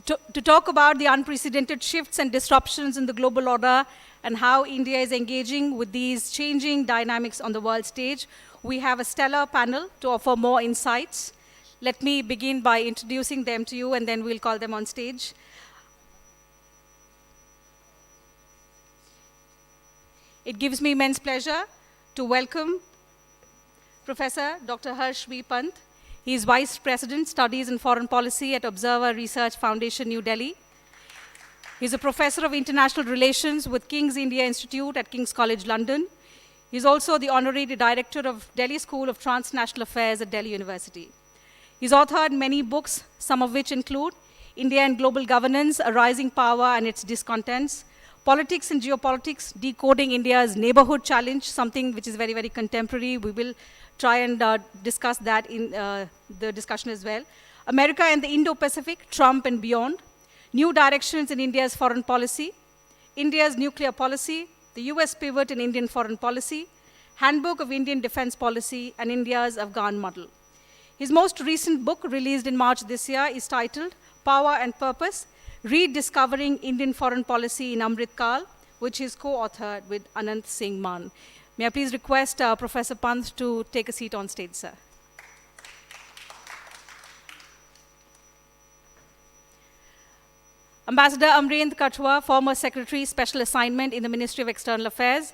to talk about the unprecedented shifts and disruptions in the global order and how India is engaging with these changing dynamics on the world stage. We have a stellar panel to offer more insights. Let me begin by introducing them to you, and then we'll call them on stage. It gives me immense pleasure to welcome Professor Dr. Harsh V. Pant. He is Vice President, Studies and Foreign Policy at Observer Research Foundation, New Delhi. He's a Professor of International Relations with King's India Institute at King's College, London. He's also the Honorary Director of Delhi School of Transnational Affairs at Delhi University. He's authored many books, some of which include India and Global Governance, A Rising Power and Its Discontents, Politics and Geopolitics, Decoding India's Neighborhood Challenge, something which is very, very contemporary. We will try and discuss that in the discussion as well. America and the Indo-Pacific, Trump and Beyond, New Directions in India's Foreign Policy, India's Nuclear Policy, the US Pivot in Indian Foreign Policy, Handbook of Indian Defense Policy, and India's Afghan Model. His most recent book, released in March this year, is titled Power and Purpose, Rediscovering Indian Foreign Policy in Amrit Kal, which is co-authored with Anant Singh Mann. May I please request Professor Pant to take a seat on stage, sir. Ambassador Amrendra Kathua, former Secretary, Special Assignment in the Ministry of External Affairs,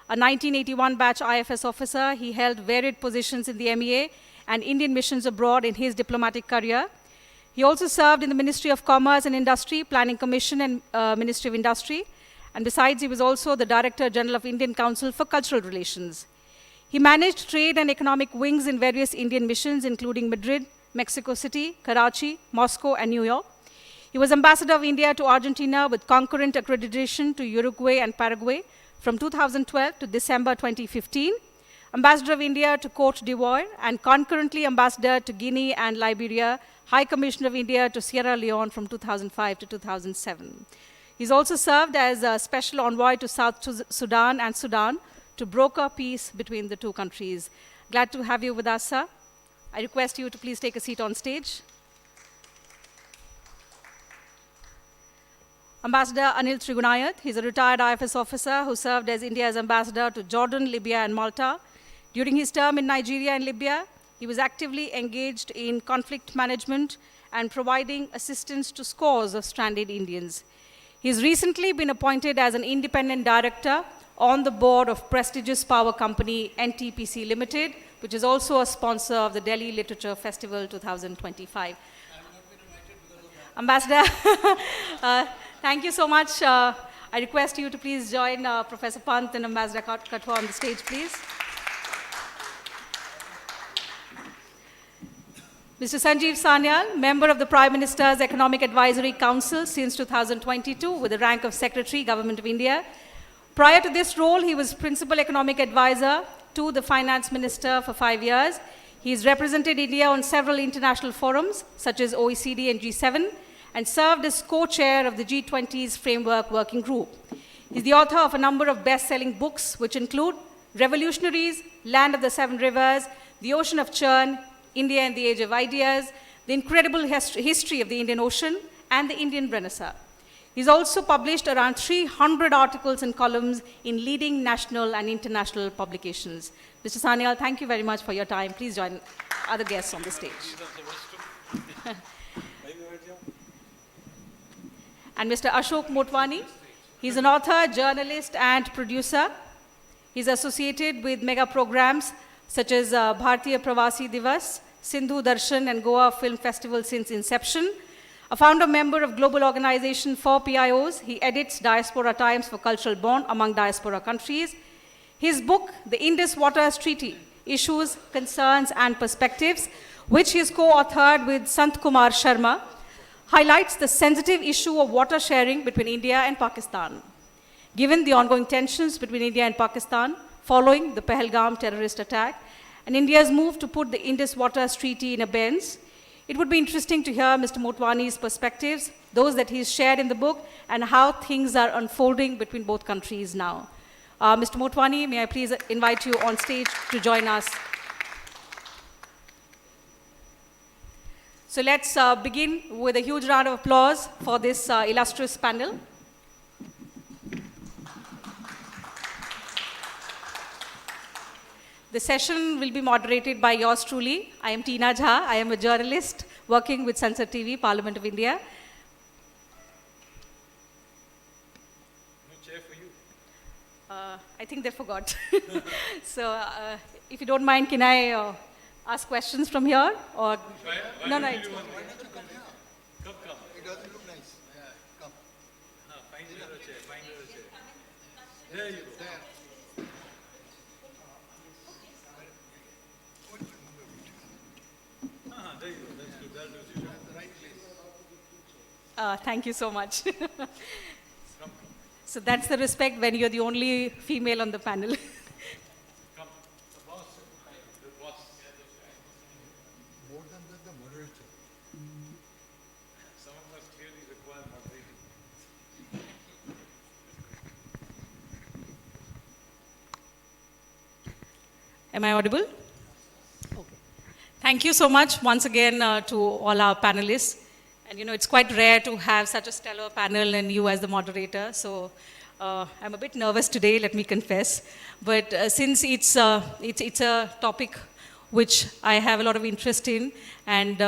a 1981 batch IFS officer. He held varied positions in the MEA and Indian missions abroad in his diplomatic career. He also served in the Ministry of Commerce and Industry, Planning Commission, and Ministry of Industry. And besides, he was also the Director General of Indian Council for Cultural Relations. He managed trade and economic wings in various Indian missions, including Madrid, Mexico City, Karachi, Moscow, and New York. He was Ambassador of India to Argentina with concurrent accreditation to Uruguay and Paraguay from 2012 to December 2015. Ambassador of India to Cote d'Ivoire, and concurrently Ambassador to Guinea and Liberia, High Commissioner of India to Sierra Leone from 2005 to 2007. He's also served as a Special Envoy to South Sudan and Sudan to broker peace between the two countries. Glad to have you with us, sir. I request you to please take a seat on stage. Ambassador Anil Trigunayat, he's a retired IFS officer who served as India's ambassador to Jordan, Libya, and Malta. During his term in Nigeria and Libya, he was actively engaged in conflict management and providing assistance to scores of stranded Indians. He's recently been appointed as an independent director on the board of prestigious power company NTPC Limited, which is also a sponsor of the Delhi Literature Festival 2025. Ambassador, thank you so much. I request you to please join Professor Pant and Ambassador Kathua on the stage, please. Mr. Sanjeev Sanyal, member of the Prime Minister's Economic Advisory Council since 2022 with the rank of Secretary, Government of India. Prior to this role, he was Principal Economic Advisor to the Finance Minister for 5 years. He's represented India on several international forums, such as OECD and G7, and served as co-chair of the G20's Framework Working Group. He's the author of a number of best-selling books, which include Revolutionaries, Land of the Seven Rivers, The Ocean of Churn, India and the Age of Ideas, The Incredible History of the Indian Ocean, and the Indian Renaissance. He's also published around 300 articles and columns in leading national and international publications. Mr. Sanyal, thank you very much for your time. Please join other guests on the stage. And Mr. Ashok Motwani, he's an author, journalist, and producer. He's associated with mega programs such as Bharatiya Pravasi Divas, Sindhu Darshan, and Goa Film Festival since inception. A founder member of Global Organization for PIOs, he edits Diaspora Times for Cultural Bond among diaspora countries. His book, The Indus Waters Treaty, Issues, Concerns, and Perspectives, which he has co-authored with Sant Kumar Sharma, highlights the sensitive issue of water sharing between India and Pakistan. Given the ongoing tensions between India and Pakistan following the Pahalgam terrorist attack, and India's move to put the Indus Waters Treaty in abeyance, it would be interesting to hear Mr. Motwani's perspectives, those that he's shared in the book, and how things are unfolding between both countries now. Mr. Motwani, may I please invite you on stage to join us. So let's begin with a huge round of applause for this illustrious panel. The session will be moderated by yours truly. I am Tina Jha. I am a journalist working with Sansad TV, Parliament of India. No chair for you. I think they forgot. So if you don't mind, can I ask questions from here? Or no, no. Come. It doesn't look nice. Yeah, come. Find another chair. There you go. There. There you go. That's good. That'll do you. The right place. Thank you so much. So that's the respect when you're the only female on the panel. Come. The boss. More than that, the moderator. Some of us clearly require moderating. Am I audible? Okay. Thank you so much once again to all our panelists. And it's quite rare to have such a stellar panel and you as the moderator. So I'm a bit nervous today, let me confess. But since it's a topic which I have a lot of interest in, and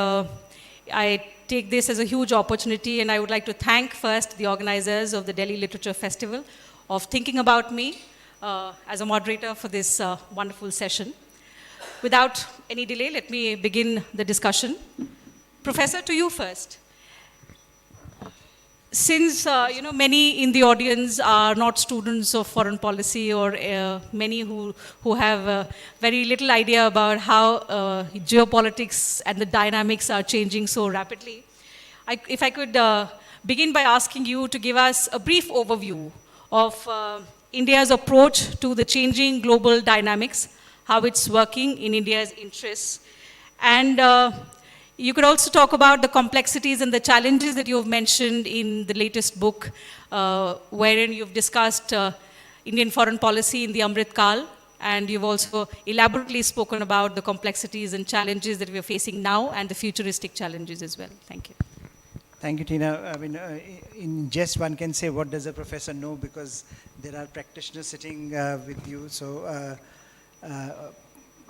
I take this as a huge opportunity, and I would like to thank first the organizers of the Delhi Literature Festival of thinking about me as a moderator for this wonderful session. Without any delay, let me begin the discussion. Professor, to you first. Since many in the audience are not students of foreign policy, or many who have very little idea about how geopolitics and the dynamics are changing so rapidly, if I could begin by asking you to give us a brief overview of India's approach to the changing global dynamics, how it's working in India's interests, and you could also talk about the complexities and the challenges that you have mentioned in the latest book, wherein you've discussed Indian foreign policy in the Amrit Kal, and you've also elaborately spoken about the complexities and challenges that we are facing now and the futuristic challenges as well. Thank you. Thank you, Tina. I mean, in jest one can say, what does a professor know? Because there are practitioners sitting with you. So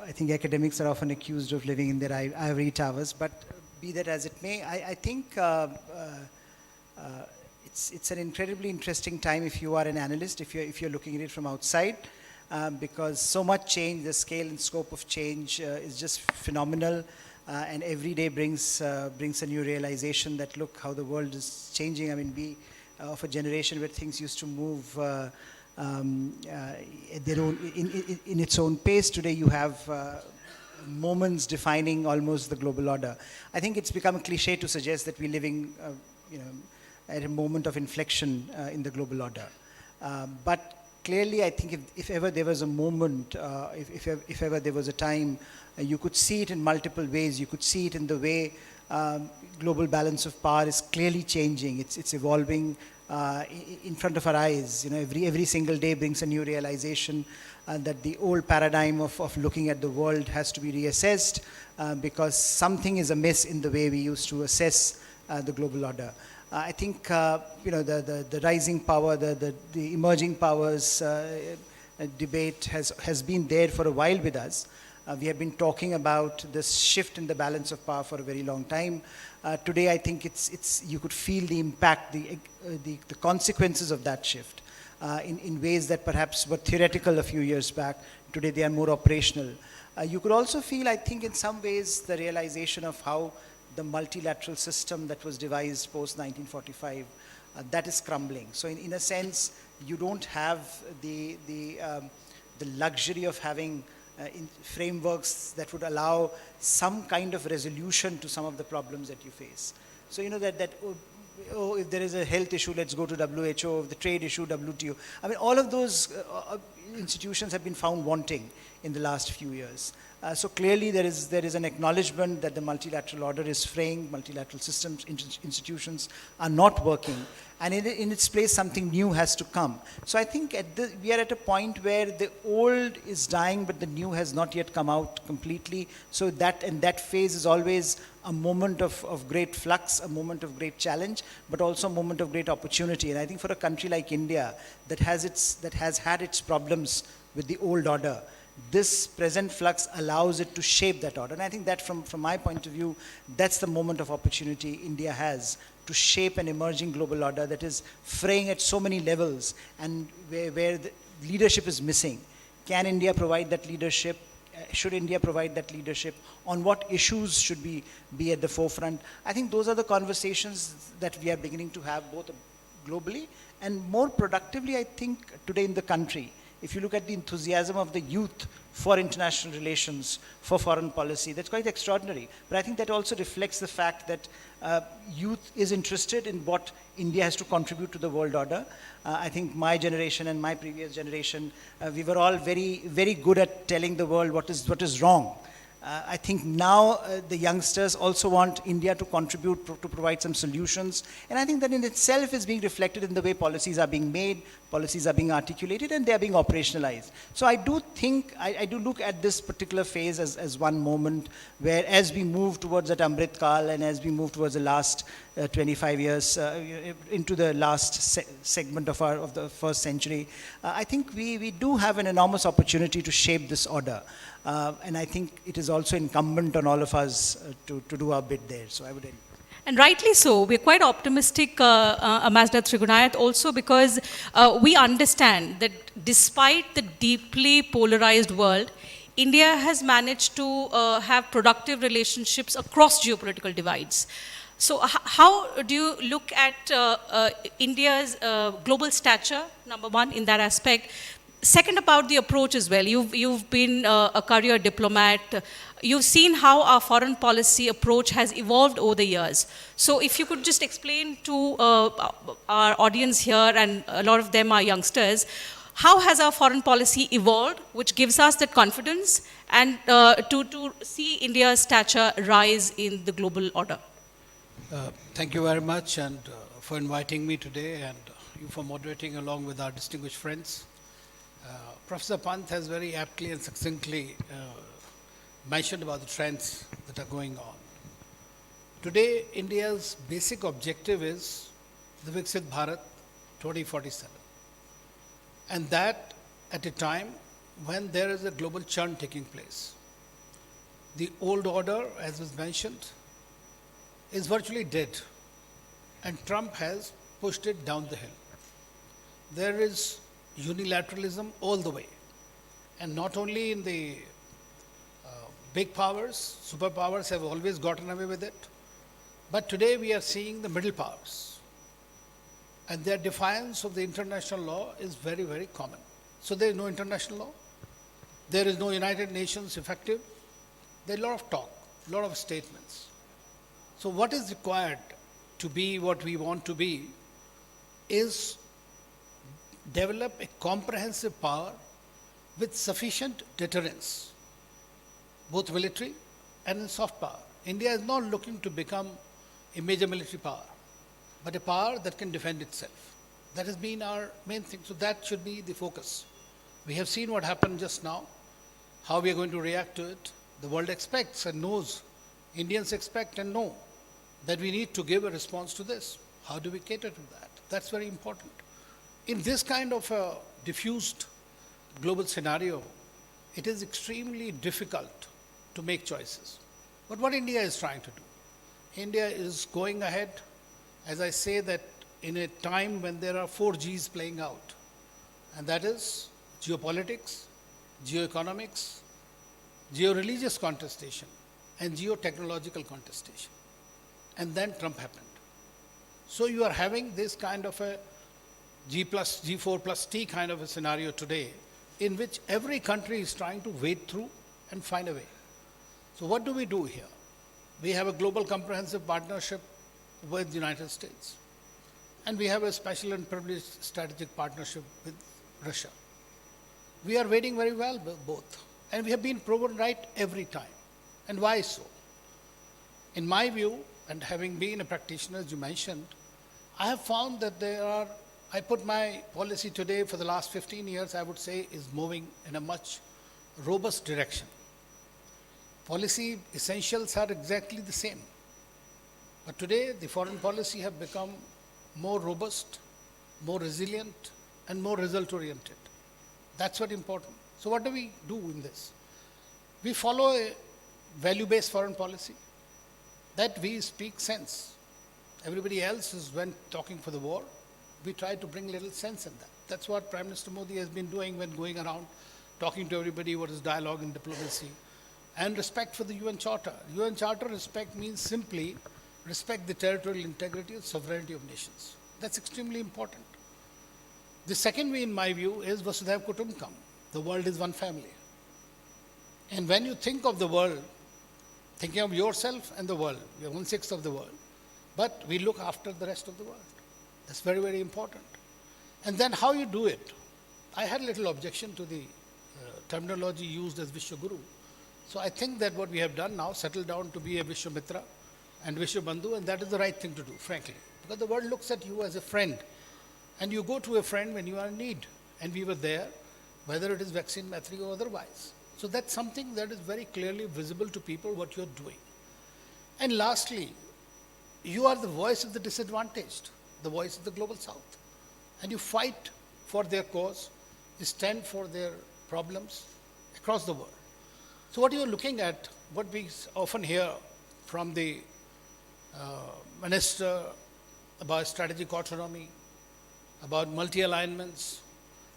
I think academics are often accused of living in their ivory towers, but be that as it may, I think it's an incredibly interesting time if you are an analyst, if you're looking at it from outside, because so much change, the scale and scope of change is just phenomenal, and every day brings a new realization that look how the world is changing. I mean, we of a generation where things used to move their own, in its own pace. Today you have moments defining almost the global order. I think it's become a cliche to suggest that we're living at a moment of inflection in the global order. But clearly I think if ever there was a moment, if ever there was a time, you could see it in multiple ways. You could see it in the way global balance of power is clearly changing. It's evolving in front of our eyes. Every single day brings a new realization that the old paradigm of looking at the world has to be reassessed because something is amiss in the way we used to assess the global order. I think the rising power, the emerging powers debate has been there for a while with us. We have been talking about this shift in the balance of power for a very long time. Today, I think you could feel the impact, the consequences of that shift in ways that perhaps were theoretical a few years back. Today, they are more operational. You could also feel, I think, in some ways, the realization of how the multilateral system that was devised post-1945, that is crumbling. So in a sense, you don't have the luxury of having in frameworks that would allow some kind of resolution to some of the problems that you face. So if there is a health issue, let's go to WHO, if the trade issue, WTO. I mean, all of those, institutions have been found wanting in the last few years. So clearly there is an acknowledgement that the multilateral order is fraying, multilateral systems, institutions are not working, and in its place something new has to come. So I think we are at a point where the old is dying, but the new has not yet come out completely. So that phase is always a moment of great flux, a moment of great challenge, but also a moment of great opportunity. And I think for a country like India that has had its problems with the old order, this present flux allows it to shape that order. And I think that from my point of view, that's the moment of opportunity India has to shape an emerging global order that is fraying at so many levels and where the leadership is missing. Can India provide that leadership? Should India provide that leadership? On what issues should we be at the forefront? I think those are the conversations that we are beginning to have both globally and more productively, I think, today in the country. If you look at the enthusiasm of the youth for international relations, for foreign policy, that's quite extraordinary. But I think that also reflects the fact that youth is interested in what India has to contribute to the world order. I think my generation and my previous generation, we were all very, very good at telling the world what is wrong. I think now the youngsters also want India to contribute, to provide some solutions. And I think that in itself is being reflected in the way policies are being made, policies are being articulated, and they are being operationalized. So I do think, I do look at this particular phase as one moment where as we move towards that Amrit Kal and as we move towards the last 25 years into the last segment of the first century, I think we do have an enormous opportunity to shape this order. And I think it is also incumbent on all of us to do our bit there. So I would end. And rightly so. We're quite optimistic, Ambassador Trigunayat, also because we understand that despite the deeply polarized world, India has managed to have productive relationships across geopolitical divides. So how do you look at India's global stature, number one, in that aspect? Second, about the approach as well. You've been a career diplomat. You've seen how our foreign policy approach has evolved over the years. So if you could just explain to our audience here, and a lot of them are youngsters, how has our foreign policy evolved, which gives us that confidence, and to see India's stature rise in the global order? Thank you very much and for inviting me today, and you for moderating along with our distinguished friends. Professor Pant has very aptly and succinctly mentioned about the trends that are going on. Today, India's basic objective is the Viksit Bharat 2047. And that at a time when there is a global churn taking place. The old order, as was mentioned, is virtually dead, and Trump has pushed it down the hill. There is unilateralism all the way, and not only in the big powers, superpowers have always gotten away with it, but today we are seeing the middle powers, and their defiance of the international law is very, very common. So there is no international law, there is no United Nations effective, there is a lot of talk, a lot of statements. So what is required to be what we want to be is develop a comprehensive power with sufficient deterrence, both military and in soft power. India is not looking to become a major military power, but a power that can defend itself. That has been our main thing. So that should be the focus. We have seen what happened just now, how we are going to react to it. The world expects and knows, Indians expect and know that we need to give a response to this. How do we cater to that? That's very important. In this kind of a diffused global scenario, it is extremely difficult to make choices. But what India is trying to do, India is going ahead, as I say, that in a time when there are 4 Gs playing out, and that is geopolitics, geoeconomics, geo-religious contestation, and geotechnological contestation. And then Trump happened. So you are having this kind of a G4 plus T kind of a scenario today, in which every country is trying to wade through and find a way. So what do we do here? We have a global comprehensive partnership with the United States, and we have a special and privileged strategic partnership with Russia. We are waiting very well both. And we have been proven right every time. And why so? In my view, and having been a practitioner, as you mentioned, I have found that I put my policy today for the last 15 years, I would say, is moving in a much robust direction. Policy essentials are exactly the same. But today, the foreign policy have become more robust, more resilient, and more result-oriented. That's what important. So what do we do in this? We follow a value-based foreign policy that we speak sense. Everybody else is when talking for the war, we try to bring little sense in that. That's what Prime Minister Modi has been doing when going around talking to everybody what is dialogue and diplomacy. And respect for the UN Charter. UN Charter respect means simply respect the territorial integrity and sovereignty of nations. That's extremely important. The second way, in my view, is Vasudhaiva Kutumbakam. The world is one family. And when you think of the world, thinking of yourself and the world, you're 1/6 of the world, but we look after the rest of the world. That's very, very important. And then how you do it. I had a little objection to the terminology used as Vishwaguru. So I think that what we have done now, settled down to be a Vishwamitra and Vishwabandhu, and that is the right thing to do, frankly. Because the world looks at you as a friend. And you go to a friend when you are in need. And we were there, whether it is vaccine, Maitri or otherwise. So that's something that is very clearly visible to people what you're doing. And lastly, you are the voice of the disadvantaged, the voice of the global south. And you fight for their cause, you stand for their problems across the world. So what you're looking at, what we often hear from the minister about strategic autonomy, about multi-alignments.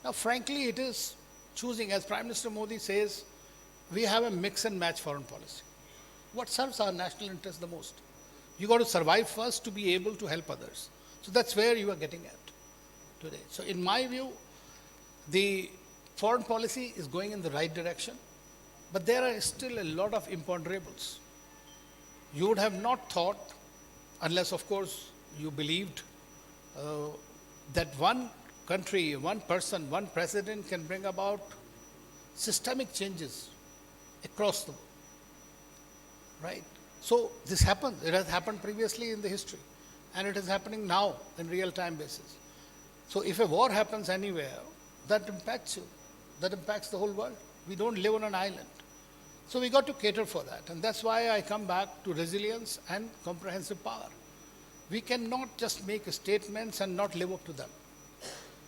Now, frankly, it is choosing, as Prime Minister Modi says, we have a mix and match foreign policy. What serves our national interest the most? You got to survive first to be able to help others. So that's where you are getting at today. So in my view, the foreign policy is going in the right direction, but there are still a lot of imponderables. You would have not thought, unless of course you believed, that one country, one person, one president can bring about systemic changes across the world, right? So this happens. It has happened previously in the history, and it is happening now in real-time basis. So if a war happens anywhere, that impacts you. That impacts the whole world. We don't live on an island. So we got to cater for that, and that's why I come back to resilience and comprehensive power. We cannot just make statements and not live up to them.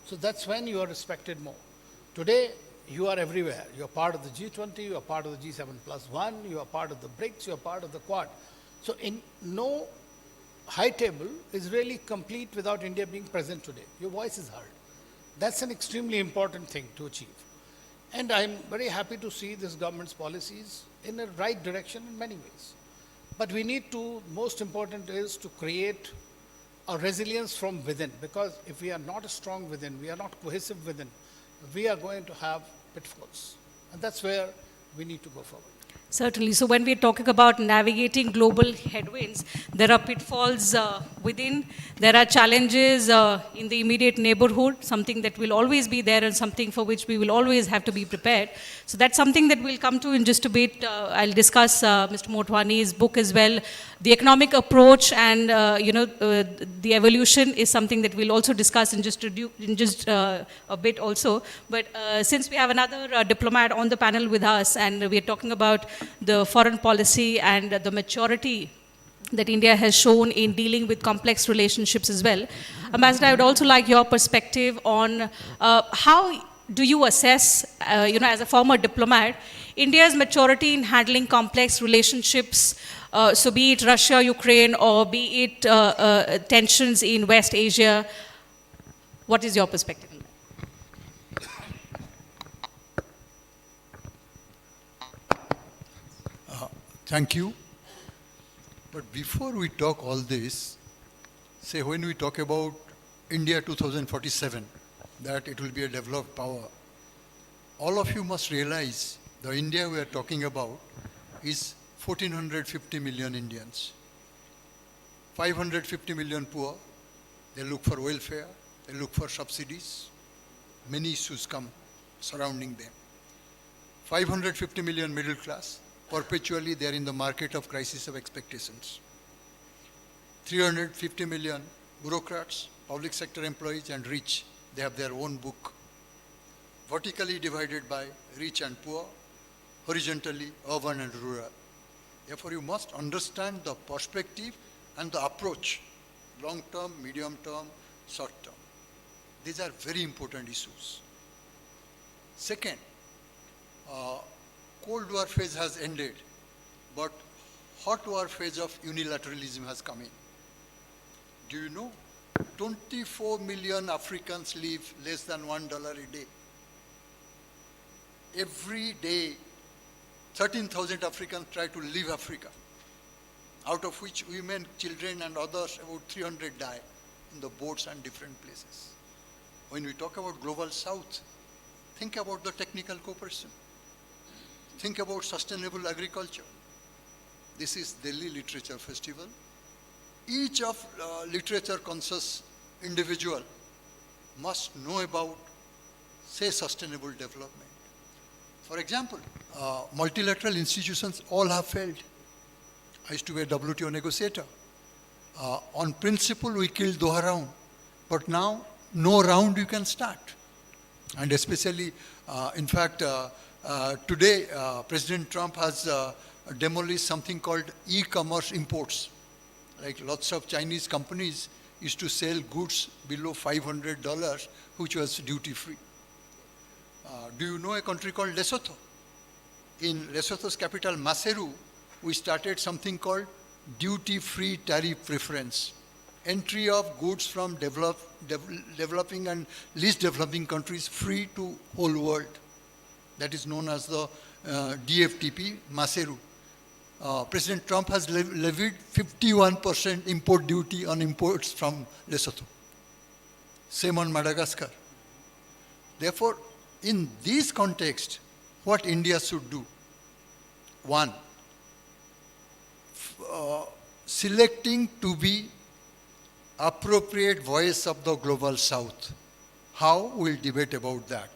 So that's when you are respected more. Today, you are everywhere. You are part of the G20, you are part of the G7+1, you are part of the BRICS, you are part of the Quad. So in no high table is really complete without India being present today. Your voice is heard. That's an extremely important thing to achieve. And I'm very happy to see this government's policies in the right direction in many ways. But we need to, most important is to create a resilience from within, because if we are not strong within, we are not cohesive within, we are going to have pitfalls. And that's where we need to go forward. Certainly. So when we're talking about navigating global headwinds, there are pitfalls within, there are challenges in the immediate neighborhood, something that will always be there and something for which we will always have to be prepared. So that's something that we'll come to in just a bit. I'll discuss Mr. Motwani's book as well. The economic approach and the evolution is something that we'll also discuss in just a bit also. But since we have another diplomat on the panel with us, and we're talking about the foreign policy and the maturity that India has shown in dealing with complex relationships as well. Ambassador, I would also like your perspective on how do you assess, as a former diplomat, India's maturity in handling complex relationships, so be it Russia, Ukraine, or be it tensions in West Asia. What is your perspective on that? Thank you. But before we talk all this, say when we talk about India 2047, that it will be a developed power, all of you must realize the India we are talking about is 1450 million Indians. 550 million poor, they look for welfare, they look for subsidies, many issues come. surrounding them. 550 million middle class, perpetually they are in the market of crisis of expectations. 350 million bureaucrats, public sector employees and rich, they have their own book. Vertically divided by rich and poor, horizontally urban and rural. Therefore, you must understand the perspective and the approach, long-term, medium-term, short-term. These are very important issues. Second, Cold War phase has ended, but hot war phase of unilateralism has come in. Do you know 24 million Africans live less than $1 a day? Every day, 13,000 Africans try to leave Africa, out of which women, children, and others, about 300 die in the boats and different places. When we talk about Global South, think about the technical cooperation. Think about sustainable agriculture. This is Delhi Literature Festival. Each of literature conscious individual must know about, say, sustainable development. For example, multilateral institutions all have failed. I used to be a WTO negotiator. On principle, we killed Doha round, but now no round you can start. And especially, in fact, today, President Trump has demolished something called e-commerce imports. Like lots of Chinese companies used to sell goods below $500, which was duty-free. Do you know a country called Lesotho? In Lesotho's capital, Maseru, we started something called duty-free tariff preference. Entry of goods from developing and least developing countries free to whole world. That is known as the DFTP, Maseru. President Trump has levied 51% import duty on imports from Lesotho. Same on Madagascar. Therefore, in this context, what India should do? One, selecting to be appropriate voice of the Global South. How? We'll debate about that.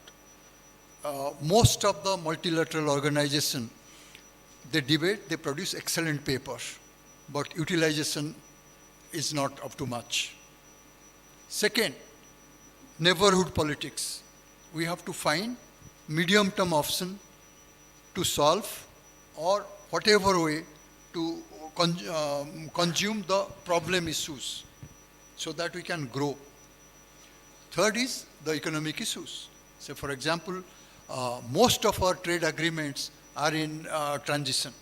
Most of the multilateral organizations, they debate, they produce excellent papers, but utilization is not up to much. Second, neighborhood politics. We have to find medium-term option to solve or whatever way to consume the problem issues so that we can grow. Third is the economic issues. So for example, most of our trade agreements are in transition.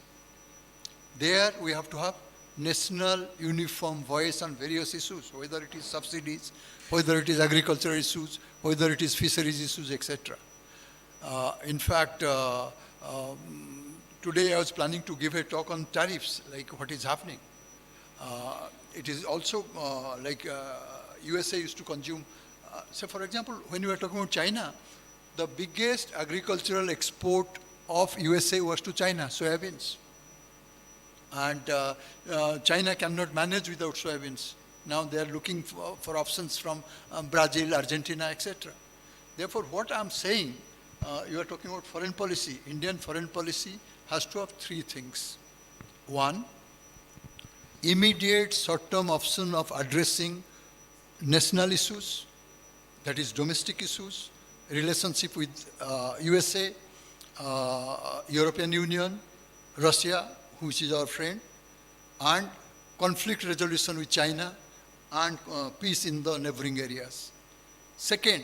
There we have to have national uniform voice on various issues, whether it is subsidies, whether it is agricultural issues, whether it is fisheries issues, etc. In fact, today I was planning to give a talk on tariffs, like what is happening. It is also like USA used to consume. So for example, when we were talking about China, the biggest agricultural export of USA was to China, soybeans. And China cannot manage without soybeans. Now they are looking for options from Brazil, Argentina, etc. Therefore, what I'm saying, you are talking about foreign policy. Indian foreign policy has to have three things. One, immediate short-term option of addressing national issues, that is domestic issues, relationship with USA, European Union, Russia, which is our friend, and conflict resolution with China, and peace in the neighboring areas. Second,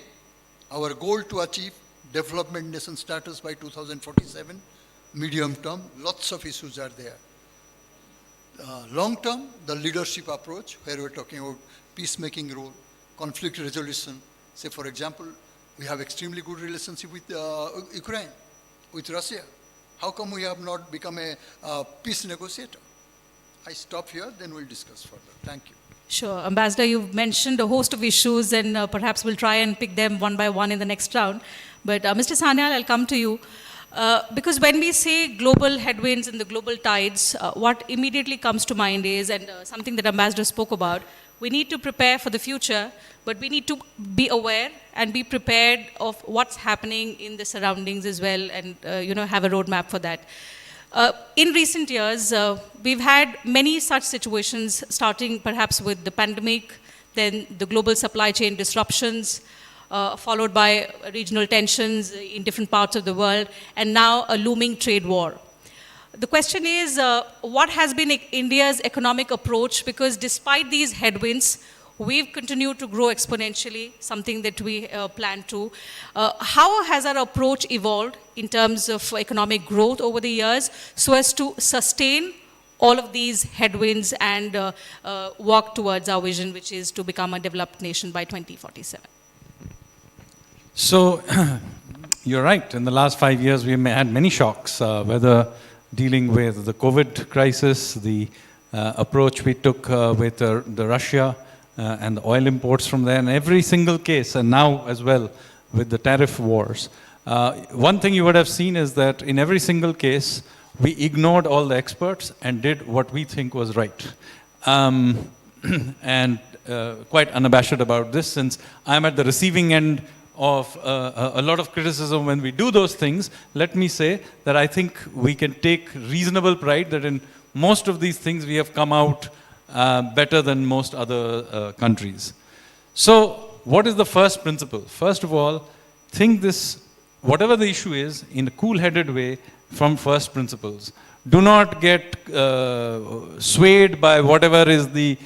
our goal to achieve development nation status by 2047, medium term, lots of issues are there. Long term, the leadership approach, where we're talking about peacemaking role, conflict resolution. Say, for example, we have extremely good relationship with Ukraine, with Russia. How come we have not become a peace negotiator? I stop here, then we'll discuss further. Thank you. Sure. Ambassador, you've mentioned a host of issues, and perhaps we'll try and pick them one by one in the next round. But Mr. Sanyal, I'll come to you. Because when we say global headwinds and the global tides, what immediately comes to mind is, and something that Ambassador spoke about, We need to prepare for the future, but we need to be aware and be prepared of what's happening in the surroundings as well, and have a roadmap for that. In recent years, we've had many such situations, starting perhaps with the pandemic, then the global supply chain disruptions, followed by regional tensions in different parts of the world, and now a looming trade war. The question is, what has been India's economic approach? Because despite these headwinds, we've continued to grow exponentially, something that we plan to. How has our approach evolved in terms of economic growth over the years so as to sustain all of these headwinds and walk towards our vision, which is to become a developed nation by 2047? So, you're right. In the last 5 years, we had many shocks, whether dealing with the COVID crisis, the approach we took with the Russia and the oil imports from there, and every single case, and now as well with the tariff wars. One thing you would have seen is that in every single case, we ignored all the experts and did what we think was right. And quite unabashed about this, since I'm at the receiving end of a lot of criticism when we do those things. Let me say that I think we can take reasonable pride that in most of these things we have come out better than most other countries. So what is the first principle? First of all, think this, whatever the issue is, in a cool-headed way from first principles. Do not get swayed by whatever is the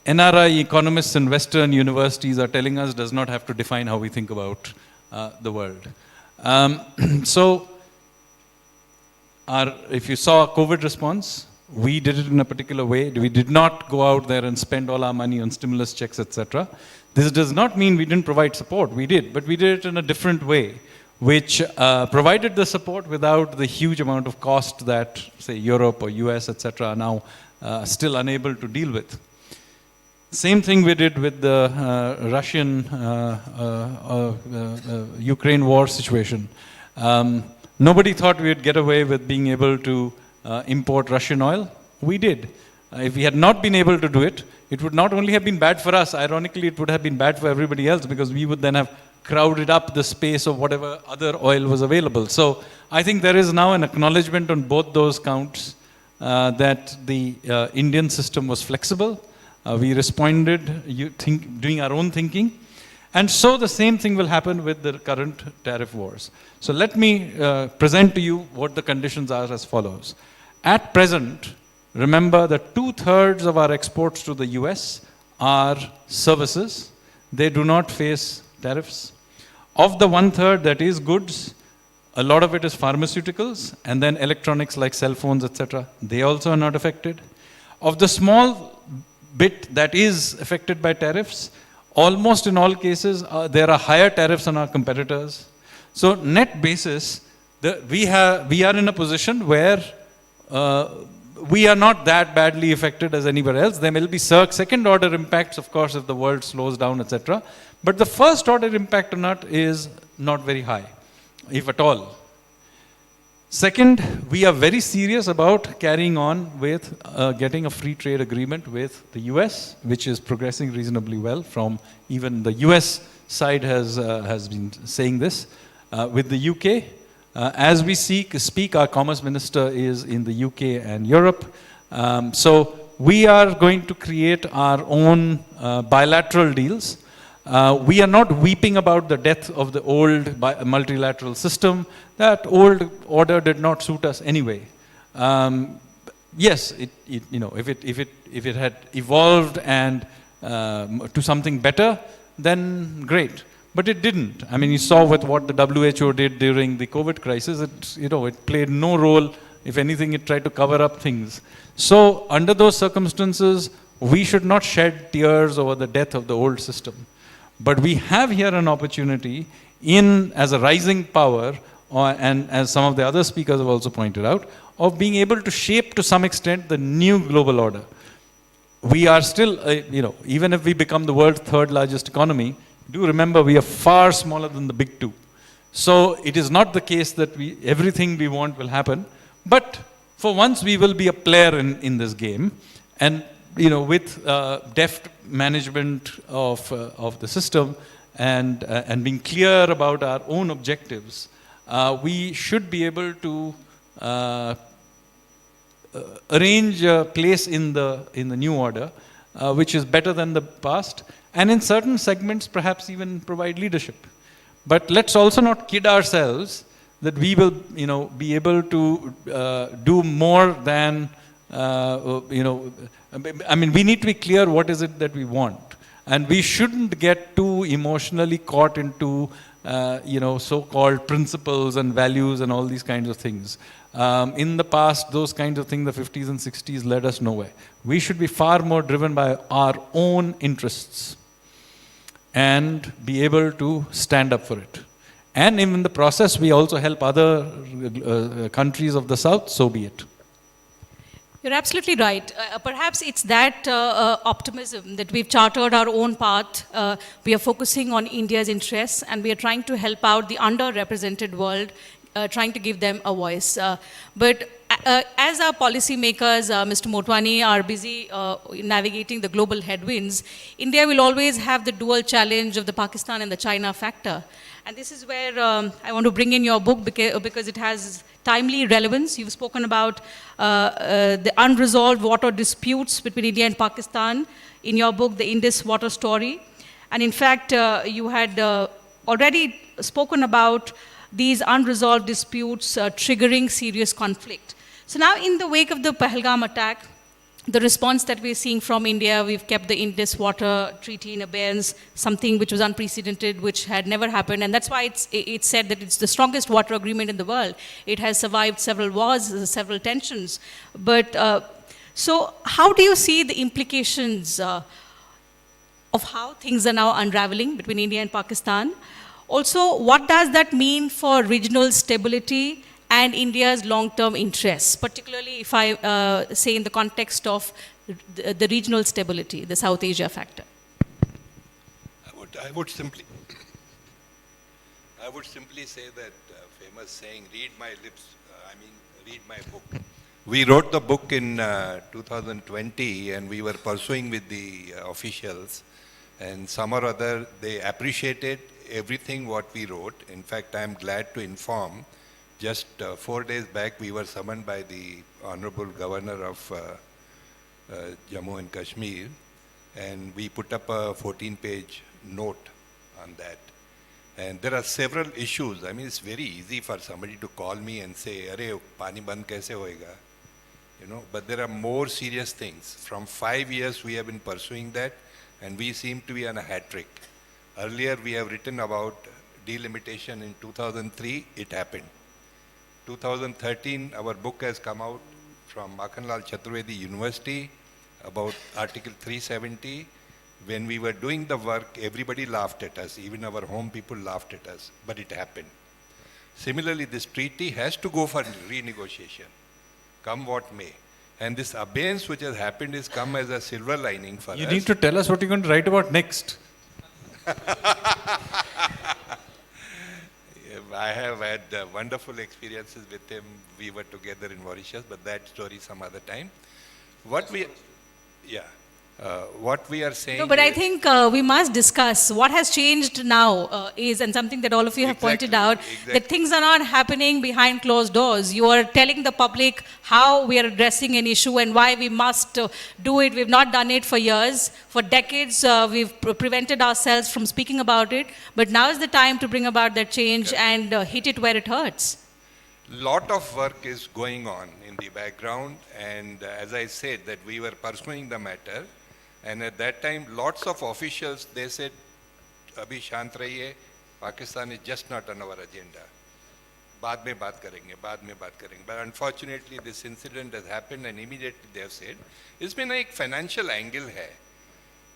NRI economists in Western universities are telling us does not have to define how we think about the world. So, if you saw a COVID response, we did it in a particular way. We did not go out there and spend all our money on stimulus checks, etc. This does not mean we didn't provide support. We did, but we did it in a different way, which provided the support without the huge amount of cost that, say, Europe or US, etc. are now still unable to deal with. Same thing we did with the Russian-Ukraine war situation. Nobody thought we would get away with being able to import Russian oil. We did. If we had not been able to do it, it would not only have been bad for us, ironically it would have been bad for everybody else, because we would then have crowded up the space of whatever other oil was available. So I think there is now an acknowledgement on both those counts that the Indian system was flexible. We responded doing our own thinking. And so the same thing will happen with the current tariff wars. So let me present to you what the conditions are as follows. At present, remember that 2/3 of our exports to the US are services. They do not face tariffs. Of the 1/3 that is goods, a lot of it is pharmaceuticals, and then electronics like cell phones, etc. They also are not affected. Of the small bit that is affected by tariffs, almost in all cases, there are higher tariffs on our competitors. So net basis, we are in a position where we are not that badly affected as anywhere else. There will be second order impacts, of course, if the world slows down, etc. But the first order impact on it is not very high, if at all. Second, we are very serious about carrying on with getting a free trade agreement with the US, which is progressing reasonably well. From even the US side has been saying this. With the UK, as we speak, our Commerce Minister is in the UK and Europe. So we are going to create our own bilateral deals. We are not weeping about the death of the old multilateral system. That old order did not suit us anyway. Yes, if it had evolved and to something better, then great. But it didn't. I mean, you saw with what the WHO did during the COVID crisis. It played no role. If anything, it tried to cover up things. So under those circumstances, we should not shed tears over the death of the old system. But we have here an opportunity as a rising power, and as some of the other speakers have also pointed out, of being able to shape to some extent the new global order. We are still, even if we become the world's third largest economy, do remember we are far smaller than the big two. So it is not the case that everything we want will happen, but For once, we will be a player in this game. And, with deft management of the system and being clear about our own objectives, we should be able to arrange a place in the new order, which is better than the past, and in certain segments, perhaps even provide leadership. But let's also not kid ourselves that we will, be able to do more than, we need to be clear what is it that we want. And we shouldn't get too emotionally caught into, so-called principles and values and all these kinds of things. In the past, those kinds of things, the 50s and 60s, led us nowhere. We should be far more driven by our own interests and be able to stand up for it. And in the process, we also help other countries of the South, so be it. You're absolutely right. Perhaps it's that optimism that we've chartered our own path. We are focusing on India's interests, and we are trying to help out the underrepresented world, trying to give them a voice. But as our policymakers, Mr. Motwani, are busy navigating the global headwinds, India will always have the dual challenge of the Pakistan and the China factor. And this is where I want to bring in your book because it has timely relevance. You've spoken about the unresolved water disputes between India and Pakistan in your book, The Indus Water Story. And in fact, you had already spoken about these unresolved disputes triggering serious conflict. So now in the wake of the Pahalgam attack, the response that we're seeing from India, we've kept the Indus Water Treaty in abeyance, something which was unprecedented, which had never happened. And that's why it's said that it's the strongest water agreement in the world. It has survived several wars, several tensions. But so how do you see the implications of how things are now unraveling between India and Pakistan? Also, what does that mean for regional stability and India's long-term interests, particularly if I say in the context of the regional stability, the South Asia factor? I would simply say that famous saying, read my lips, read my book. We wrote the book in 2020 and we were pursuing with the officials, and some or other they appreciated everything what we wrote. In fact, I am glad to inform, just 4 days back we were summoned by the Honorable Governor of Jammu and Kashmir, and we put up a 14-page note on that. And there are several issues. It's very easy for somebody to call me and say, "Arey, pani band kaise hoega?" But there are more serious things. From 5 years we have been pursuing that, and we seem to be on a hat trick. Earlier we have written about delimitation in 2003, it happened. 2013, our book has come out from Makhanlal Chaturvedi University about Article 370. When we were doing the work, everybody laughed at us, even our home people laughed at us, but it happened. Similarly, this treaty has to go for renegotiation, come what may. And this abeyance which has happened has come as a silver lining for us. You need to tell us what you're going to write about next. I have had wonderful experiences with him. We were together in Mauritius, but that story some other time. What we are saying. No, but I think we must discuss what has changed now and something that all of you have pointed out, that things are not happening behind closed doors. You are telling the public how we are addressing an issue and why we must do it. We've not done it for years. For decades, we've prevented ourselves from speaking about it. But now is the time to bring about that change and hit it where it hurts. Lot of work is going on in the background, and as I said, that we were pursuing the matter. And at that time, lots of officials, they said, Abhi shant rahiye, Pakistan is just not on our agenda. Baad mein baat karenge, baad mein baat karenge. But unfortunately, this incident has happened, and immediately they have said, isme na ek financial angle hai.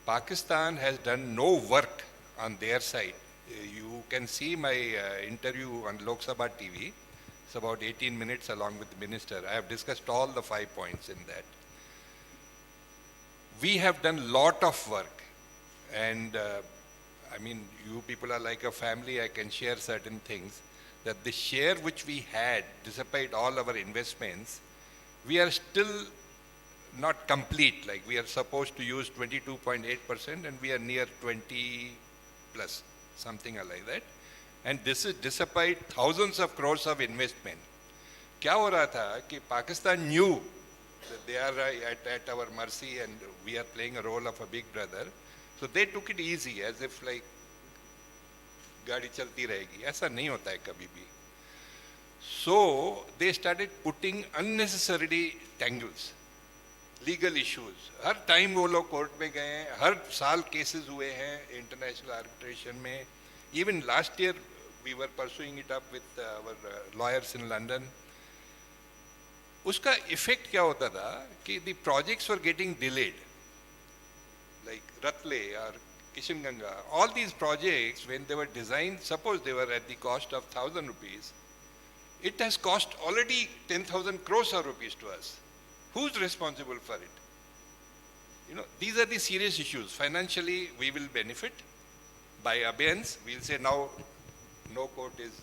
Pakistan has done no work on their side. You can see my interview on Lok Sabha TV. It's about 18 minutes along with the minister. I have discussed all the 5 points in that. We have done lot of work, and you people are like a family. I can share certain things, that the share which we had, despite all our investments, we are still not complete. Like we are supposed to use 22.8% and we are near 20 plus, something like that. And this is despite thousands of crores of investment. क्या हो रहा था कि Pakistan knew that they are at our mercy and we are playing a role of a big brother. So they took it easy as if like गाड़ी चलती रहेगी. ऐसा नहीं होता है कभी भी. So they started putting unnecessarily tangles, legal issues. Her time वो लोग कोर्ट में गए हैं, हर साल केसेस हुए हैं इंटरनेशनल आर्बिट्रेशन में. Even last year we were pursuing it up with our lawyers in London. उसका इफेक्ट क्या होता था कि the projects were getting delayed, like Ratle or Kishinganga. All these projects, when they were designed, suppose they were at the cost of 1,000 rupees, it has cost already 10,000 crores of rupees to us. Who's responsible for it? You know, these are the serious issues. Financially, we will benefit by abeyance. We'll say now, no court is,